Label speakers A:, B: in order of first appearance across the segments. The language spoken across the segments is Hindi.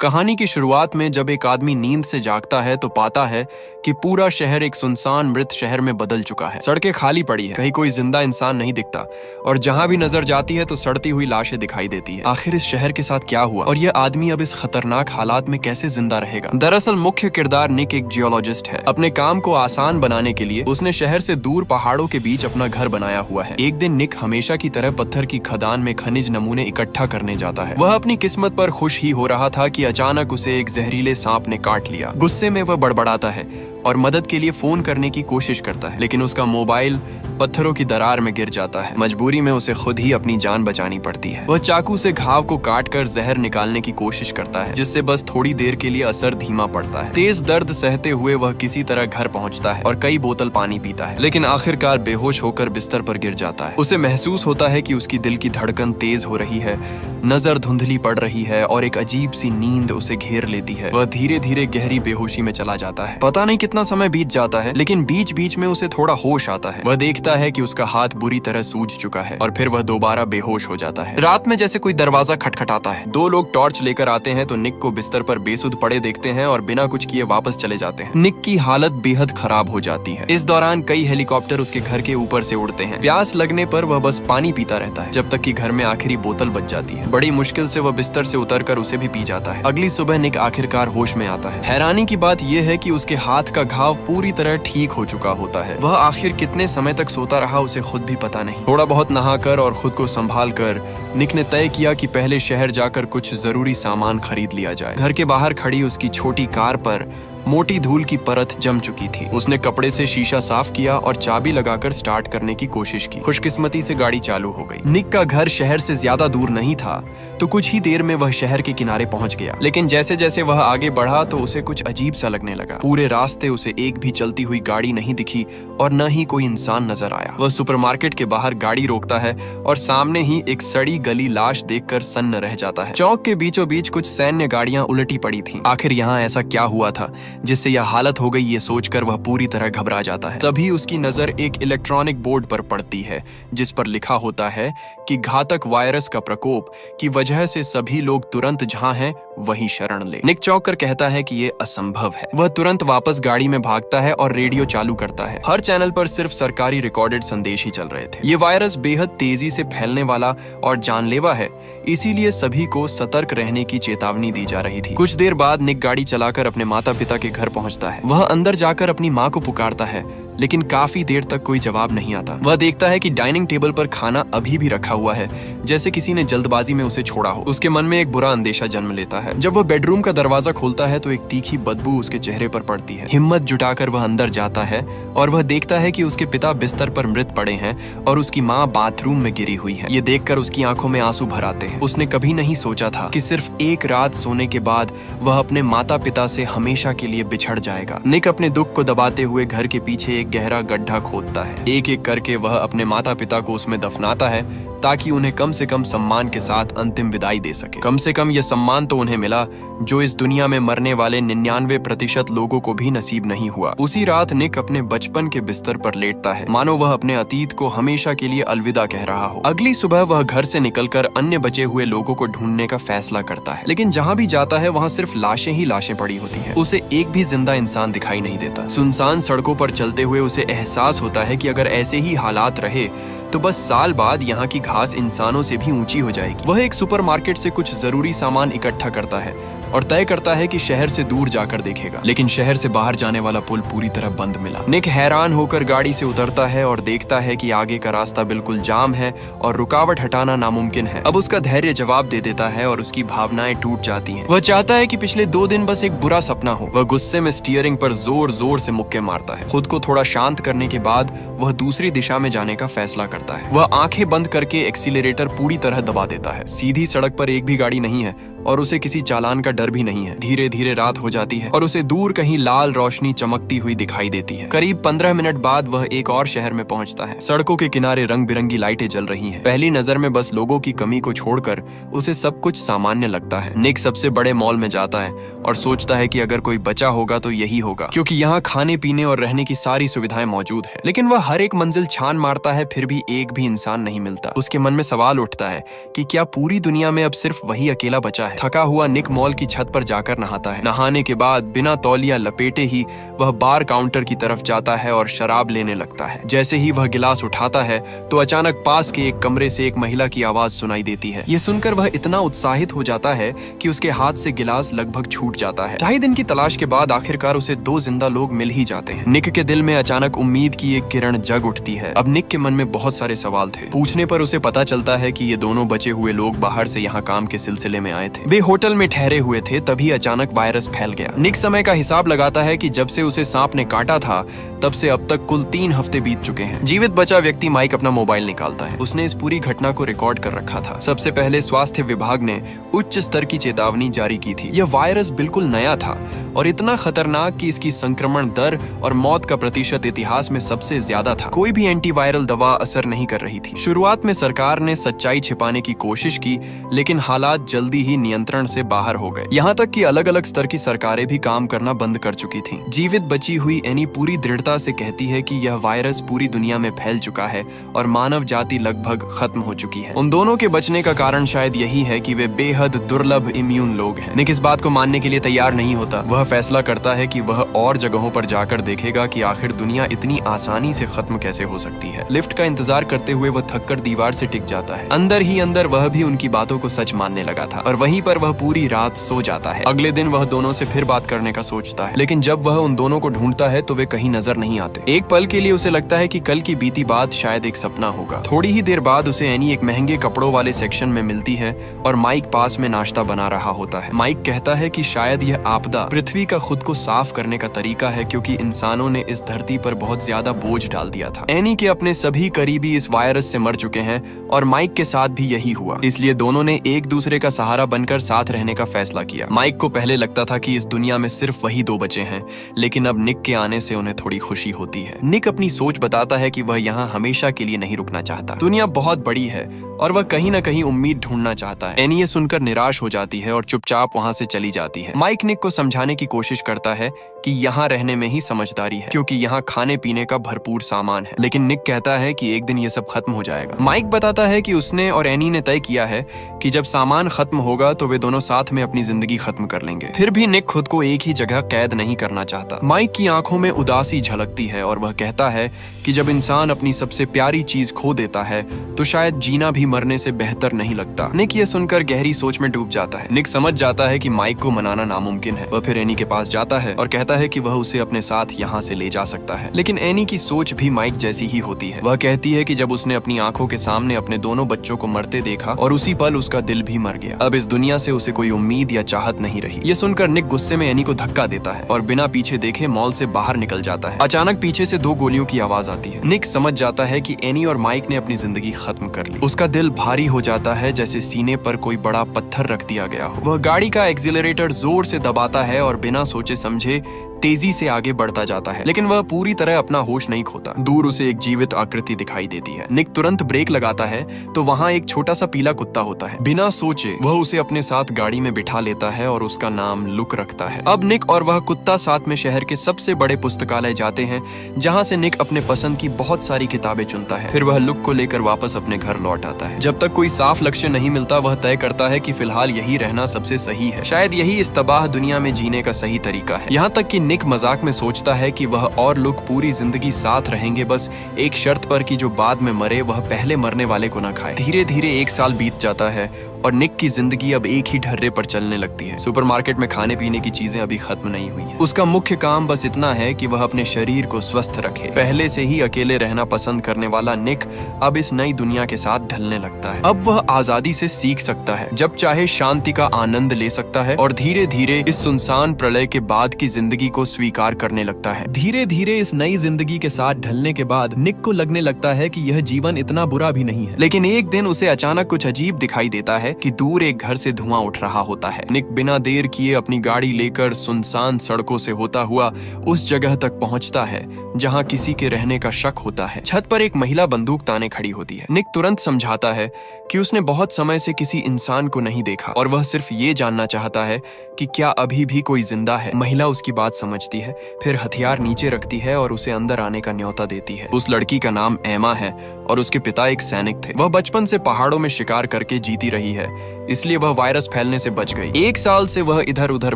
A: कहानी की शुरुआत में जब एक आदमी नींद से जागता है तो पाता है कि पूरा शहर एक सुनसान मृत शहर में बदल चुका है। सड़कें खाली पड़ी है, कहीं कोई जिंदा इंसान नहीं दिखता और जहां भी नजर जाती है तो सड़ती हुई लाशें दिखाई देती है। आखिर इस शहर के साथ क्या हुआ और यह आदमी अब इस खतरनाक हालात में कैसे जिंदा रहेगा? दरअसल मुख्य किरदार निक एक जियोलॉजिस्ट है। अपने काम को आसान बनाने के लिए उसने शहर से दूर पहाड़ों के बीच अपना घर बनाया हुआ है। एक दिन निक हमेशा की तरह पत्थर की खदान में खनिज नमूने इकट्ठा करने जाता है। वह अपनी किस्मत पर खुश ही हो रहा था कि अचानक उसे एक जहरीले सांप ने काट लिया। गुस्से में वह बड़बड़ाता है और मदद के लिए फोन करने की कोशिश करता है, लेकिन उसका मोबाइल पत्थरों की दरार में गिर जाता है। मजबूरी में उसे खुद ही अपनी जान बचानी पड़ती है। वह चाकू से घाव को काटकर जहर निकालने की कोशिश करता है, जिससे बस थोड़ी देर के लिए असर धीमा पड़ता है। तेज दर्द सहते हुए वह किसी तरह घर पहुंचता है और कई बोतल पानी पीता है, लेकिन आखिरकार बेहोश होकर बिस्तर पर गिर जाता है। उसे महसूस होता है कि उसकी दिल की धड़कन तेज हो रही है, नजर धुंधली पड़ रही है और एक अजीब सी नींद उसे घेर लेती है। वह धीरे धीरे गहरी बेहोशी में चला जाता है। पता नहीं कितना समय बीत जाता है, लेकिन बीच बीच में उसे थोड़ा होश आता है। वह देखता है कि उसका हाथ बुरी तरह सूज चुका है और फिर वह दोबारा बेहोश हो जाता है। रात में जैसे कोई दरवाजा खटखटाता है। दो लोग टॉर्च लेकर आते हैं तो निक को बिस्तर पर बेसुध पड़े देखते हैं और बिना कुछ किए वापस चले जाते हैं। निक की हालत बेहद खराब हो जाती है। इस दौरान कई हेलीकॉप्टर उसके घर के ऊपर से उड़ते हैं। प्यास लगने पर वह बस पानी पीता रहता है, जब तक कि घर में आखिरी बोतल बच जाती है। बड़ी मुश्किल से वह बिस्तर से उतरकर उसे भी पी जाता है। अगली सुबह निक आखिरकार होश में आता है। हैरानी की बात यह है कि उसके हाथ का घाव पूरी तरह ठीक हो चुका होता है। वह आखिर कितने समय तक सोता रहा उसे खुद भी पता नहीं। थोड़ा बहुत नहाकर और खुद को संभाल कर निक ने तय किया कि पहले शहर जाकर कुछ जरूरी सामान खरीद लिया जाए। घर के बाहर खड़ी उसकी छोटी कार पर मोटी धूल की परत जम चुकी थी। उसने कपड़े से शीशा साफ किया और चाबी लगाकर स्टार्ट करने की कोशिश की। खुशकिस्मती से गाड़ी चालू हो गई। निक का घर शहर से ज्यादा दूर नहीं था, तो कुछ ही देर में वह शहर के किनारे पहुंच गया। लेकिन जैसे जैसे वह आगे बढ़ा तो उसे कुछ अजीब सा लगने लगा। पूरे रास्ते उसे एक भी चलती हुई गाड़ी नहीं दिखी और न ही कोई इंसान नजर आया। वह सुपरमार्केट के बाहर गाड़ी रोकता है और सामने ही एक सड़ी गली लाश देखकर सन्न रह जाता है। चौक के बीचों बीच कुछ सैन्य गाड़ियां उलटी पड़ी थीं। आखिर यहाँ ऐसा क्या हुआ था जिससे यह हालत हो गई, ये सोचकर वह पूरी तरह घबरा जाता है। तभी उसकी नजर एक इलेक्ट्रॉनिक बोर्ड पर पड़ती है, जिस पर लिखा होता है कि घातक वायरस का प्रकोप की वजह से सभी लोग तुरंत जहां हैं वहीं शरण ले। निक चौंक कर कहता है कि ये असंभव है। वह तुरंत वापस गाड़ी में भागता है और रेडियो चालू करता है। हर चैनल पर सिर्फ सरकारी रिकॉर्डेड संदेश ही चल रहे थे। ये वायरस बेहद तेजी से फैलने वाला और जानलेवा है, इसीलिए सभी को सतर्क रहने की चेतावनी दी जा रही थी। कुछ देर बाद निक गाड़ी चलाकर अपने माता पिता के घर पहुंचता है। वह अंदर जाकर अपनी माँ को पुकारता है, लेकिन काफी देर तक कोई जवाब नहीं आता। वह देखता है कि डाइनिंग टेबल पर खाना अभी भी रखा हुआ है, जैसे किसी ने जल्दबाजी में उसे छोड़ा हो। उसके मन में एक बुरा अंदेशा जन्म लेता है। जब वह बेडरूम का दरवाजा खोलता है तो एक तीखी बदबू उसके चेहरे पर पड़ती है। हिम्मत जुटाकर वह अंदर जाता है और वह देखता है कि उसके पिता बिस्तर पर मृत पड़े हैं और उसकी माँ बाथरूम में गिरी हुई है। ये देखकर उसकी आंखों में आंसू भर आते हैं। उसने कभी नहीं सोचा था कि सिर्फ एक रात सोने के बाद वह अपने माता पिता से हमेशा के लिए बिछड़ जाएगा। निक अपने दुख को दबाते हुए घर के पीछे एक गहरा गड्ढा खोदता है। एक एक करके वह अपने माता पिता को उसमें दफनाता है, ताकि उन्हें कम से कम सम्मान के साथ अंतिम विदाई दे सके। कम से कम यह सम्मान तो उन्हें मिला जो इस दुनिया में मरने वाले 99% लोगों को भी नसीब नहीं हुआ। उसी रात निक अपने बचपन के बिस्तर पर लेटता है, मानो वह अपने अतीत को हमेशा के लिए अलविदा कह रहा हो। अगली सुबह वह घर से निकलकर अन्य बचे हुए लोगों को ढूंढने का फैसला करता है, लेकिन जहाँ भी जाता है वहाँ सिर्फ लाशें ही लाशें पड़ी होती है। उसे एक भी जिंदा इंसान दिखाई नहीं देता। सुनसान सड़कों पर चलते हुए उसे एहसास होता है कि अगर ऐसे ही हालात रहे तो बस साल बाद यहाँ की घास इंसानों से भी ऊंची हो जाएगी। वह एक सुपरमार्केट से कुछ जरूरी सामान इकट्ठा करता है और तय करता है कि शहर से दूर जाकर देखेगा, लेकिन शहर से बाहर जाने वाला पुल पूरी तरह बंद मिला। निक हैरान होकर गाड़ी से उतरता है और देखता है कि आगे का रास्ता बिल्कुल जाम है और रुकावट हटाना नामुमकिन है। अब उसका धैर्य जवाब दे देता है और उसकी भावनाएं टूट जाती हैं। वह चाहता है कि पिछले 2 दिन बस एक बुरा सपना हो। वह गुस्से में स्टीयरिंग पर जोर जोर से मुक्के मारता है। खुद को थोड़ा शांत करने के बाद वह दूसरी दिशा में जाने का फैसला करता है। वह आंखें बंद करके एक्सीलरेटर पूरी तरह दबा देता है। सीधी सड़क पर एक भी गाड़ी नहीं है और उसे किसी चालान का डर भी नहीं है। धीरे धीरे रात हो जाती है और उसे दूर कहीं लाल रोशनी चमकती हुई दिखाई देती है। करीब 15 मिनट बाद वह एक और शहर में पहुंचता है। सड़कों के किनारे रंग बिरंगी लाइटें जल रही हैं। पहली नजर में बस लोगों की कमी को छोड़कर उसे सब कुछ सामान्य लगता है। निक सबसे बड़े मॉल में जाता है और सोचता है कि अगर कोई बचा होगा तो यही होगा, क्योंकि यहाँ खाने पीने और रहने की सारी सुविधाएं मौजूद है। लेकिन वह हर एक मंजिल छान मारता है, फिर भी एक भी इंसान नहीं मिलता। उसके मन में सवाल उठता है कि क्या पूरी दुनिया में अब सिर्फ वही अकेला बचा है। थका हुआ निक मॉल की छत पर जाकर नहाता है। नहाने के बाद बिना तौलिया लपेटे ही वह बार काउंटर की तरफ जाता है और शराब लेने लगता है। जैसे ही वह गिलास उठाता है तो अचानक पास के एक कमरे से एक महिला की आवाज सुनाई देती है। ये सुनकर वह इतना उत्साहित हो जाता है कि उसके हाथ से गिलास लगभग छूट जाता है। ढाई दिन की तलाश के बाद आखिरकार उसे 2 जिंदा लोग मिल ही जाते हैं। निक के दिल में अचानक उम्मीद की एक किरण जग उठती है। अब निक के मन में बहुत सारे सवाल थे। पूछने पर उसे पता चलता है कि ये दोनों बचे हुए लोग बाहर से यहाँ काम के सिलसिले में आए थे। वे होटल में ठहरे हुए थे, तभी अचानक वायरस फैल गया। निक समय का हिसाब लगाता है कि जब से उसे सांप ने काटा था तब से अब तक कुल 3 हफ्ते बीत चुके हैं। जीवित बचा व्यक्ति माइक अपना मोबाइल निकालता है। उसने इस पूरी घटना को रिकॉर्ड कर रखा था। सबसे पहले स्वास्थ्य विभाग ने उच्च स्तर की चेतावनी जारी की थी। यह वायरस बिल्कुल नया था और इतना खतरनाक कि इसकी संक्रमण दर और मौत का प्रतिशत इतिहास में सबसे ज्यादा था। कोई भी एंटीवायरल दवा असर नहीं कर रही थी। शुरुआत में सरकार ने सच्चाई छिपाने की कोशिश की, लेकिन हालात जल्दी ही नियंत्रण से बाहर हो गए। यहाँ तक कि अलग अलग स्तर की सरकारें भी काम करना बंद कर चुकी थीं। जीवित बची हुई एनी पूरी दृढ़ता से कहती है कि यह वायरस पूरी दुनिया में फैल चुका है और मानव जाति लगभग खत्म हो चुकी है। उन दोनों के बचने का कारण शायद यही है कि वे बेहद दुर्लभ इम्यून लोग हैं। निक इस बात को मानने के लिए तैयार नहीं होता। वह फैसला करता है कि वह और जगहों पर जाकर देखेगा कि आखिर दुनिया इतनी आसानी से खत्म कैसे हो सकती है। लिफ्ट का इंतजार करते हुए वह थककर दीवार से टिक जाता है। अंदर ही अंदर वह भी उनकी बातों को सच मानने लगा था और वहीं पर वह पूरी रात सो जाता है। अगले दिन वह दोनों से फिर बात करने का सोचता है, लेकिन जब वह उन दोनों को ढूंढता है तो वे कहीं नजर नहीं आते। एक पल के लिए उसे लगता है कि कल की बीती बात शायद एक सपना होगा। थोड़ी ही देर बाद उसे एनी एक महंगे कपड़ों वाले सेक्शन में मिलती है और माइक पास में नाश्ता बना रहा होता है। माइक कहता है कि शायद यह आपदा पृथ्वी का खुद को साफ करने का तरीका है, क्योंकि इंसानों ने इस धरती पर बहुत ज्यादा बोझ डाल दिया था। एनी के अपने सभी करीबी इस वायरस से मर चुके हैं और माइक के साथ भी यही हुआ। इसलिए दोनों ने एक दूसरे का सहारा बनकर साथ रहने का फैसला किया। माइक को पहले लगता था कि इस दुनिया में सिर्फ वही 2 बचे हैं, लेकिन अब निक के आने से उन्हें थोड़ी खुशी होती है। निक अपनी सोच बताता है कि वह यहाँ हमेशा के लिए नहीं रुकना चाहता। दुनिया बहुत बड़ी है और वह कहीं न कहीं उम्मीद ढूंढना चाहता है। एनी ये सुनकर निराश हो जाती है और चुपचाप वहाँ से चली जाती है। माइक निक को समझाने की कोशिश करता है कि यहाँ रहने में ही समझदारी है, क्योंकि यहाँ खाने पीने का भरपूर सामान है। लेकिन निक कहता है कि एक दिन ये सब खत्म हो जाएगा। माइक बताता है कि उसने और एनी ने तय किया है कि जब सामान खत्म होगा तो वे दोनों साथ में अपनी जिंदगी खत्म कर लेंगे। फिर भी निक खुद को एक ही जगह कैद नहीं करना चाहता। माइक की आंखों में उदासी झलकती है और वह कहता है कि जब इंसान अपनी सबसे प्यारी चीज खो देता है तो शायद जीना भी मरने से बेहतर नहीं लगता। निक ये सुनकर गहरी सोच में डूब जाता है। निक समझ जाता है कि माइक को मनाना नामुमकिन है। वह फिर एनी के पास जाता है और कहता है कि वह उसे अपने साथ यहाँ से ले जा सकता है। लेकिन एनी की सोच भी माइक जैसी ही होती है। वह कहती है कि जब उसने अपनी आंखों के सामने अपने दोनों बच्चों को मरते देखा और उसी पल उसका दिल भी मर गया। अब इस दुनिया से उसे कोई उम्मीद या चाहत नहीं रही। ये सुनकर निक गुस्से में एनी को धक्का देता है और बिना पीछे देखे मॉल से बाहर निकल जाता है। अचानक पीछे से 2 गोलियों की आवाज आती है। निक समझ जाता है कि एनी और माइक ने अपनी जिंदगी खत्म कर ली। उसका दिल भारी हो जाता है, जैसे सीने पर कोई बड़ा पत्थर रख दिया गया हो। वह गाड़ी का एक्सीलरेटर जोर से दबाता है और बिना सोचे समझे तेजी से आगे बढ़ता जाता है, लेकिन वह पूरी तरह अपना होश नहीं खोता। दूर उसे एक जीवित आकृति दिखाई देती है। निक तुरंत ब्रेक लगाता है तो वहाँ एक छोटा सा पीला कुत्ता होता है। बिना सोचे वह उसे अपने साथ गाड़ी में बिठा लेता है और उसका नाम लुक रखता है। अब निक और वह कुत्ता साथ में शहर के सबसे बड़े पुस्तकालय जाते हैं, जहाँ से निक अपने पसंद की बहुत सारी किताबें चुनता है। फिर वह लुक को लेकर वापस अपने घर लौट आता है। जब तक कोई साफ लक्ष्य नहीं मिलता वह तय करता है कि फिलहाल यही रहना सबसे सही है। शायद यही इस तबाह दुनिया में जीने का सही तरीका है। यहाँ तक कि निक मजाक में सोचता है कि वह और लुक पूरी जिंदगी साथ रहेंगे, बस एक शर्त पर कि जो बाद में मरे वह पहले मरने वाले को न खाए। धीरे धीरे 1 साल बीत जाता है और निक की जिंदगी अब एक ही ढर्रे पर चलने लगती है। सुपरमार्केट में खाने पीने की चीजें अभी खत्म नहीं हुई हैं। उसका मुख्य काम बस इतना है कि वह अपने शरीर को स्वस्थ रखे। पहले से ही अकेले रहना पसंद करने वाला निक अब इस नई दुनिया के साथ ढलने लगता है। अब वह आजादी से सीख सकता है, जब चाहे शांति का आनंद ले सकता है और धीरे धीरे इस सुनसान प्रलय के बाद की जिंदगी को स्वीकार करने लगता है। धीरे धीरे इस नई जिंदगी के साथ ढलने के बाद निक को लगने लगता है कि यह जीवन इतना बुरा भी नहीं है। लेकिन एक दिन उसे अचानक कुछ अजीब दिखाई देता है कि दूर एक घर से धुआं उठ रहा होता है। निक बिना देर किए अपनी गाड़ी लेकर सुनसान सड़कों से होता हुआ उस जगह तक पहुंचता है जहां किसी के रहने का शक होता है। छत पर एक महिला बंदूक ताने खड़ी होती है। निक तुरंत समझाता है कि उसने बहुत समय से किसी इंसान को नहीं देखा और वह सिर्फ ये जानना चाहता है कि क्या अभी भी कोई जिंदा है। महिला उसकी बात समझती है, फिर हथियार नीचे रखती है और उसे अंदर आने का न्योता देती है। उस लड़की का नाम एमा है और उसके पिता एक सैनिक थे। वह बचपन से पहाड़ों में शिकार करके जीती रही है, इसलिए वह वायरस फैलने से बच गई। 1 साल से वह इधर उधर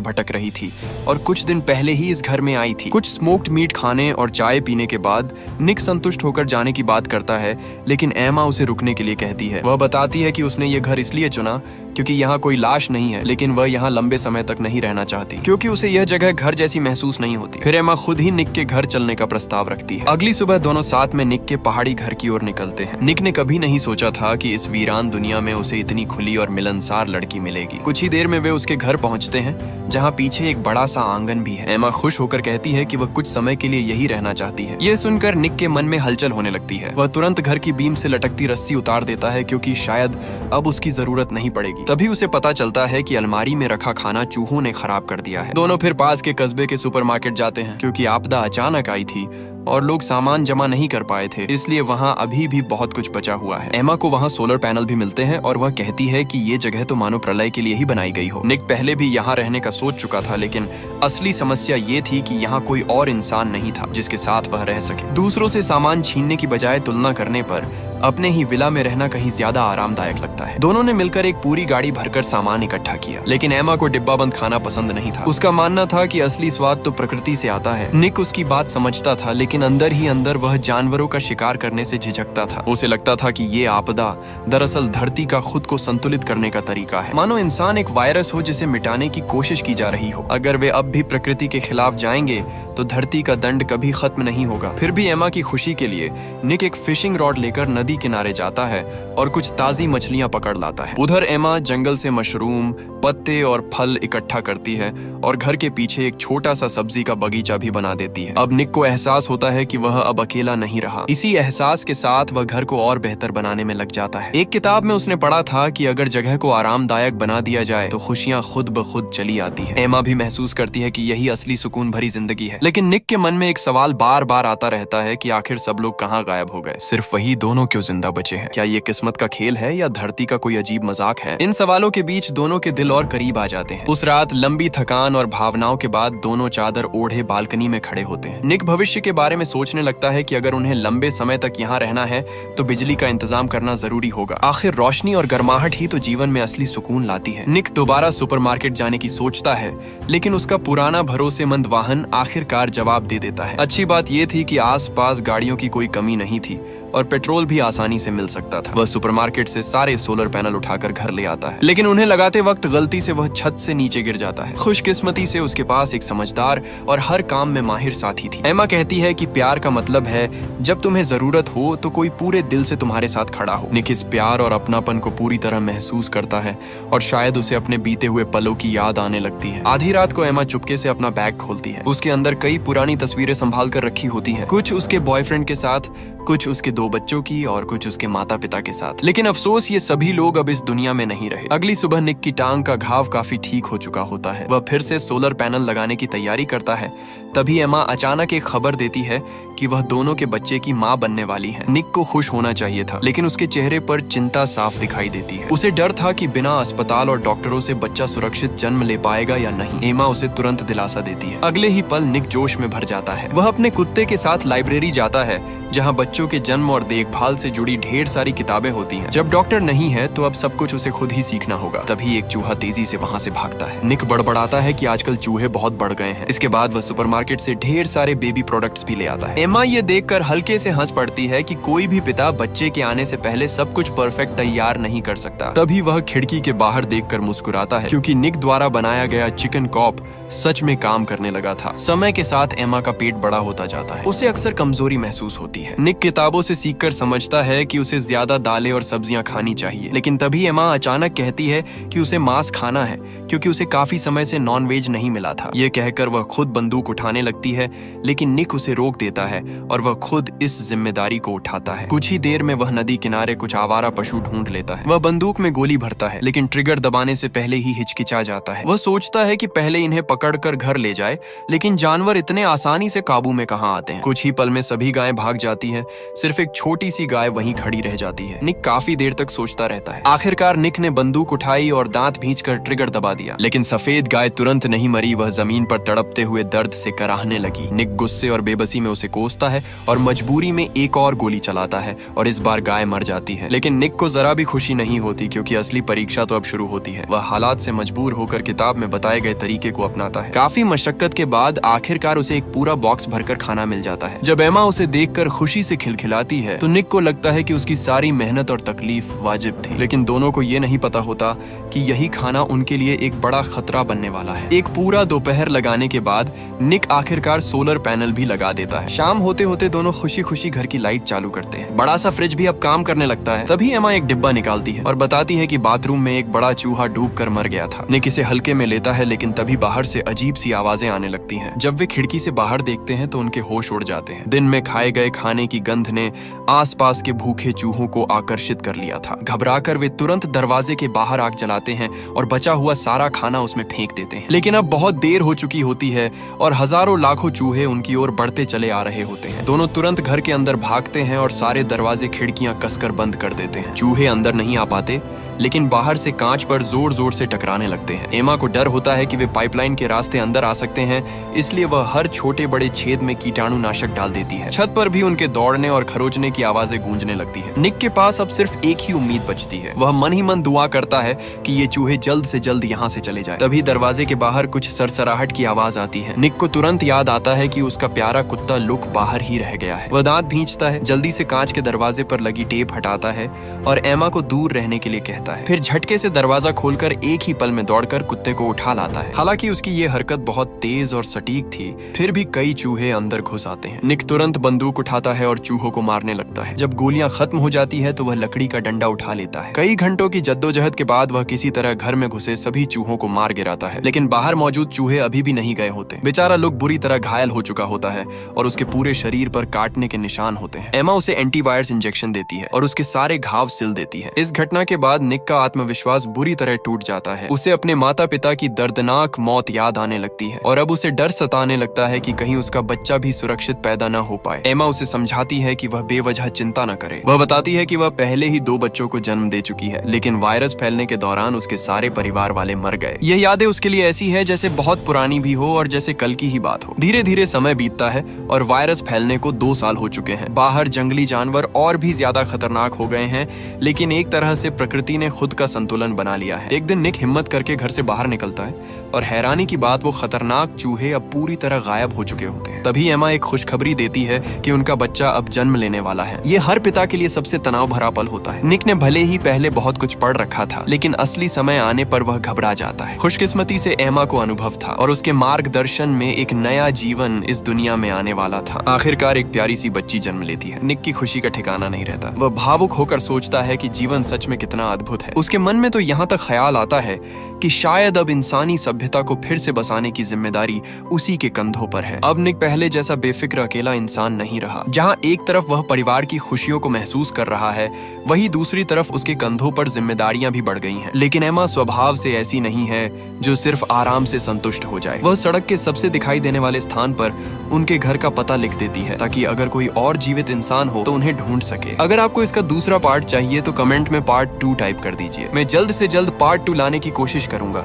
A: भटक रही थी और कुछ दिन पहले ही इस घर में आई थी। कुछ स्मोक्ड मीट खाने और चाय पीने के बाद निक संतुष्ट होकर जाने की बात करता है, लेकिन एमा उसे रुकने के लिए कहती है। वह बताती है कि उसने ये घर इसलिए चुना क्योंकि यहाँ कोई लाश नहीं है, लेकिन वह यहाँ लंबे समय तक नहीं रहना चाहती क्योंकि उसे यह जगह घर जैसी महसूस नहीं होती। फिर एमा खुद ही निक के घर चलने का प्रस्ताव रखती है। अगली सुबह दोनों साथ में निक के पहाड़ी घर की ओर निकलते हैं। निक ने कभी नहीं सोचा था कि इस वीरान दुनिया में उसे इतनी खुली और मिलनसार लड़की मिलेगी। कुछ ही देर में वे उसके घर पहुंचते हैं, जहाँ पीछे एक बड़ा सा आंगन भी है। एमा खुश होकर कहती है कि वह कुछ समय के लिए यही रहना चाहती है। यह सुनकर निक के मन में हलचल होने लगती है। वह तुरंत घर की बीम से लटकती रस्सी उतार देता है क्योंकि शायद अब उसकी जरूरत नहीं पड़ेगी। तभी उसे पता चलता है कि अलमारी में रखा खाना चूहों ने खराब कर दिया है। दोनों फिर पास के कस्बे के सुपरमार्केट जाते हैं क्योंकि आपदा अचानक आई थी और लोग सामान जमा नहीं कर पाए थे, इसलिए वहाँ अभी भी बहुत कुछ बचा हुआ है। एमा को वहाँ सोलर पैनल भी मिलते हैं और वह कहती है कि ये जगह तो मानो प्रलय के लिए ही बनाई गई हो। निक पहले भी यहाँ रहने का सोच चुका था, लेकिन असली समस्या ये थी कि यहाँ कोई और इंसान नहीं था जिसके साथ वह रह सके। दूसरों से सामान छीनने की बजाय तुलना करने पर अपने ही विला में रहना कहीं ज्यादा आरामदायक लगता है। दोनों ने मिलकर एक पूरी गाड़ी भरकर सामान इकट्ठा किया, लेकिन एमा को डिब्बा बंद खाना पसंद नहीं था। उसका मानना था कि असली स्वाद तो प्रकृति से आता है। निक उसकी बात समझता था, लेकिन अंदर ही अंदर वह जानवरों का शिकार करने से झिझकता था। उसे लगता था कि ये आपदा दरअसल धरती का खुद को संतुलित करने का तरीका है, मानो इंसान एक वायरस हो जिसे मिटाने की कोशिश की जा रही हो। अगर वे अब भी प्रकृति के खिलाफ जाएंगे तो धरती का दंड कभी खत्म नहीं होगा। फिर भी एमा की खुशी के लिए निक एक फिशिंग रॉड लेकर नदी किनारे जाता है और कुछ ताजी मछलियां पकड़ लाता है। उधर एमा जंगल से मशरूम, पत्ते और फल इकट्ठा करती है और घर के पीछे एक छोटा सा सब्जी का बगीचा भी बना देती है। अब निक को एहसास होता है कि वह अब अकेला नहीं रहा। इसी एहसास के साथ वह घर को और बेहतर बनाने में लग जाता है। एक किताब में उसने पढ़ा था कि अगर जगह को आरामदायक बना दिया जाए तो खुशियां खुद ब खुद चली आती है। एमा भी महसूस करती है कि यही असली सुकून भरी जिंदगी है, लेकिन निक के मन में एक सवाल बार बार आता रहता है कि आखिर सब लोग कहाँ गायब हो गए, सिर्फ वही दोनों क्यों जिंदा बचे हैं। क्या ये किस्मत का खेल है या धरती का कोई अजीब मजाक है? इन सवालों के बीच दोनों के दिल और करीब आ जाते हैं। उस रात लंबी थकान और भावनाओं के बाद दोनों चादर ओढ़े बालकनी में खड़े होते हैं। निक भविष्य के बारे में सोचने लगता है कि अगर उन्हें लंबे समय तक यहाँ रहना है तो बिजली का इंतजाम करना जरूरी होगा। आखिर रोशनी और गर्माहट ही तो जीवन में असली सुकून लाती है। निक दोबारा सुपरमार्केट जाने की सोचता है, लेकिन उसका पुराना भरोसेमंद वाहन आखिरकार जवाब दे देता है। अच्छी बात यह थी कि आसपास गाड़ियों की कोई कमी नहीं थी और पेट्रोल भी आसानी से मिल सकता था। वह सुपरमार्केट से सारे सोलर पैनल उठाकर घर ले आता है, लेकिन उन्हें लगाते वक्त गलती से वह छत से नीचे गिर जाता है। खुशकिस्मती से उसके पास एक समझदार और हर काम में माहिर साथी थी। एमा कहती है कि प्यार का मतलब है जब तुम्हें जरूरत हो तो कोई पूरे दिल से तुम्हारे साथ खड़ा हो। निक इस प्यार और अपनापन को पूरी तरह महसूस करता है और शायद उसे अपने बीते हुए पलों की याद आने लगती है। आधी रात को एमा चुपके से अपना बैग खोलती है। उसके अंदर कई पुरानी तस्वीरें संभाल कर रखी होती हैं, कुछ उसके बॉयफ्रेंड के साथ, कुछ उसके 2 बच्चों की और कुछ उसके माता पिता के साथ। लेकिन अफसोस ये सभी लोग अब इस दुनिया में नहीं रहे। अगली सुबह निक की टांग का घाव काफी ठीक हो चुका होता है। वह फिर से सोलर पैनल लगाने की तैयारी करता है। तभी एमा अचानक एक खबर देती है कि वह दोनों के बच्चे की मां बनने वाली है। निक को खुश होना चाहिए था, लेकिन उसके चेहरे पर चिंता साफ दिखाई देती है। उसे डर था कि बिना अस्पताल और डॉक्टरों से बच्चा सुरक्षित जन्म ले पाएगा या नहीं। एमा उसे तुरंत दिलासा देती है। अगले ही पल निक जोश में भर जाता है। वह अपने कुत्ते के साथ लाइब्रेरी जाता है, जहाँ बच्चों के जन्म और देखभाल से जुड़ी ढेर सारी किताबें होती हैं। जब डॉक्टर नहीं है तो अब सब कुछ उसे खुद ही सीखना होगा। तभी एक चूहा तेजी से वहाँ से भागता है। निक बड़बड़ाता है कि आजकल चूहे बहुत बढ़ गए हैं। इसके बाद वह सुपरमार्केट से ढेर सारे बेबी प्रोडक्ट्स भी ले आता है। एमा ये देखकर हल्के से हंस पड़ती है कि कोई भी पिता बच्चे के आने से पहले सब कुछ परफेक्ट तैयार नहीं कर सकता। तभी वह खिड़की के बाहर देखकर मुस्कुराता है, क्योंकि निक द्वारा बनाया गया चिकन कॉप सच में काम करने लगा था। समय के साथ एमा का पेट बड़ा होता जाता है। उसे अक्सर कमजोरी महसूस होती है। निक किताबों से सीखकर समझता है कि उसे ज्यादा दालें और सब्जियां खानी चाहिए, लेकिन तभी एमा अचानक कहती है कि उसे मांस खाना है, क्योंकि उसे काफी समय से नॉनवेज नहीं मिला था। ये कहकर वह खुद बंदूक उठाने लगती है, लेकिन निक उसे रोक देता है और वह खुद इस जिम्मेदारी को उठाता है। कुछ ही देर में वह नदी किनारे कुछ आवारा पशु ढूंढ लेता है। वह बंदूक में गोली भरता है, लेकिन ट्रिगर दबाने से पहले ही हिचकिचा जाता है। वह सोचता है कि पहले इन्हें पकड़कर घर ले जाए, लेकिन जानवर इतने आसानी से काबू में कहां आते हैं। कुछ ही पल में सभी गायें भाग जाती हैं, सिर्फ एक छोटी सी गाय वहीं खड़ी रह जाती है। निक काफी देर तक सोचता रहता है। आखिरकार निक ने बंदूक उठाई और दांत भींचकर ट्रिगर दबा दिया, लेकिन सफेद गाय तुरंत नहीं मरी। वह जमीन पर तड़पते हुए दर्द से कराहने लगी। निक गुस्से और बेबसी में उसे कोसता है और मजबूरी में एक और गोली चलाता है और इस बार गाय मर जाती है। लेकिन निक को जरा भी खुशी नहीं होती क्योंकि असली परीक्षा तो अब शुरू होती है। वह हालात से मजबूर होकर किताब में बताए गए तरीके को अपनाता है। काफी मशक्कत के बाद आखिरकार उसे एक पूरा बॉक्स भरकर खाना मिल जाता है। जब एमा उसे देखकर खुशी से खिलखिलाती है तो निक को लगता है कि उसकी सारी मेहनत और तकलीफ वाजिब थी। लेकिन दोनों को ये नहीं पता होता कि यही खाना उनके लिए एक बड़ा खतरा बनने वाला है। एक पूरा दोपहर लगाने के बाद निक आखिरकार सोलर पैनल भी लगा देता है। शाम होते होते दोनों खुशी खुशी घर की लाइट चालू करते हैं। बड़ा सा फ्रिज भी अब काम करने लगता है। तभी एमा एक डिब्बा निकालती है और बताती है कि बाथरूम में एक बड़ा चूहा डूबकर मर गया था। निक इसे हल्के में लेता है लेकिन तभी बाहर से अजीब सी आवाजें आने लगती हैं। जब वे खिड़की से बाहर देखते हैं तो उनके होश उड़ जाते हैं। दिन में खाए गए खाने की गंध ने आसपास के भूखे चूहों को आकर्षित कर लिया था। घबराकर वे तुरंत दरवाजे के बाहर आग जलाते हैं और बचा हुआ सारा खाना उसमें फेंक देते हैं। लेकिन अब बहुत देर हो चुकी होती है और हजारों लाखों चूहे उनकी ओर बढ़ते चले आ रहे होते हैं। दोनों तुरंत घर के अंदर भागते हैं और सारे दरवाजे खिड़कियां कसकर बंद कर देते हैं। चूहे अंदर नहीं आ पाते लेकिन बाहर से कांच पर जोर जोर से टकराने लगते हैं। एमा को डर होता है कि वे पाइपलाइन के रास्ते अंदर आ सकते हैं, इसलिए वह हर छोटे बड़े छेद में कीटाणुनाशक डाल देती है। छत पर भी उनके दौड़ने और खरोचने की आवाजें गूंजने लगती है। निक के पास अब सिर्फ एक ही उम्मीद बचती है। वह मन ही मन दुआ करता है कि ये चूहे जल्द से जल्द यहाँ से चले जाए। तभी दरवाजे के बाहर कुछ सरसराहट की आवाज आती है। निक को तुरंत याद आता है कि उसका प्यारा कुत्ता लुक बाहर ही रह गया है। वह दांत भींचता है, जल्दी से कांच के दरवाजे पर लगी टेप हटाता है और एमा को दूर रहने के लिए कहता है। फिर झटके से दरवाजा खोलकर एक ही पल में दौड़कर कुत्ते को उठा लाता है। हालांकि उसकी ये हरकत बहुत तेज और सटीक थी, फिर भी कई चूहे अंदर घुस आते हैं। निक तुरंत बंदूक उठाता है और चूहों को मारने लगता है। जब गोलियां खत्म हो जाती है तो वह लकड़ी का डंडा उठा लेता है। कई घंटों की जद्दोजहद के बाद वह किसी तरह घर में घुसे सभी चूहों को मार गिराता है। लेकिन बाहर मौजूद चूहे अभी भी नहीं गए होते। बेचारा लुक बुरी तरह घायल हो चुका होता है और उसके पूरे शरीर पर काटने के निशान होते हैं। एमा उसे एंटीवायरस इंजेक्शन देती है और उसके सारे घाव सिल देती है। इस घटना के बाद निक का आत्मविश्वास बुरी तरह टूट जाता है। उसे अपने माता पिता की दर्दनाक मौत याद आने लगती है और अब उसे डर सताने लगता है कि कहीं उसका बच्चा भी सुरक्षित पैदा न हो पाए। एमा उसे समझाती है कि वह बेवजह चिंता न करे। वह बताती है कि वह पहले ही 2 बच्चों को जन्म दे चुकी है, लेकिन वायरस फैलने के दौरान उसके सारे परिवार वाले मर गए। यह यादें उसके लिए ऐसी है जैसे बहुत पुरानी भी हो और जैसे कल की ही बात हो। धीरे धीरे समय बीतता है और वायरस फैलने को 2 साल हो चुके हैं। बाहर जंगली जानवर और भी ज्यादा खतरनाक हो गए हैं, लेकिन एक तरह से प्रकृति ने खुद का संतुलन बना लिया है। एक दिन निक हिम्मत करके घर से बाहर निकलता है और हैरानी की बात वो खतरनाक चूहे अब पूरी तरह गायब हो चुके होते हैं। तभी एमा एक खुशखबरी देती है कि उनका बच्चा अब जन्म लेने वाला है। ये हर पिता के लिए सबसे तनाव भरा पल होता है। निक ने भले ही पहले बहुत कुछ पढ़ रखा था, लेकिन असली समय आने पर वह घबरा जाता है। खुशकिस्मती से एमा को अनुभव था और उसके मार्गदर्शन में एक नया जीवन इस दुनिया में आने वाला था। आखिरकार एक प्यारी सी बच्ची जन्म लेती है। निक की खुशी का ठिकाना नहीं रहता। वह भावुक होकर सोचता है कि जीवन सच में कितना अद्भुत है। उसके मन में तो यहाँ तक ख्याल आता है कि शायद अब इंसानी सभ्यता को फिर से बसाने की जिम्मेदारी उसी के कंधों पर है। अब निक पहले जैसा बेफिक्र अकेला इंसान नहीं रहा। जहां एक तरफ वह परिवार की खुशियों को महसूस कर रहा है, वहीं दूसरी तरफ उसके कंधों पर जिम्मेदारियां भी बढ़ गई हैं। लेकिन एमा स्वभाव से ऐसी नहीं है जो सिर्फ आराम से संतुष्ट हो जाए। वह सड़क के सबसे दिखाई देने वाले स्थान पर उनके घर का पता लिख देती है ताकि अगर कोई और जीवित इंसान हो तो उन्हें ढूंढ सके। अगर आपको इसका दूसरा पार्ट चाहिए तो कमेंट में पार्ट 2 टाइप कर दीजिए। मैं जल्द से जल्द पार्ट 2 लाने की कोशिश करूंगा।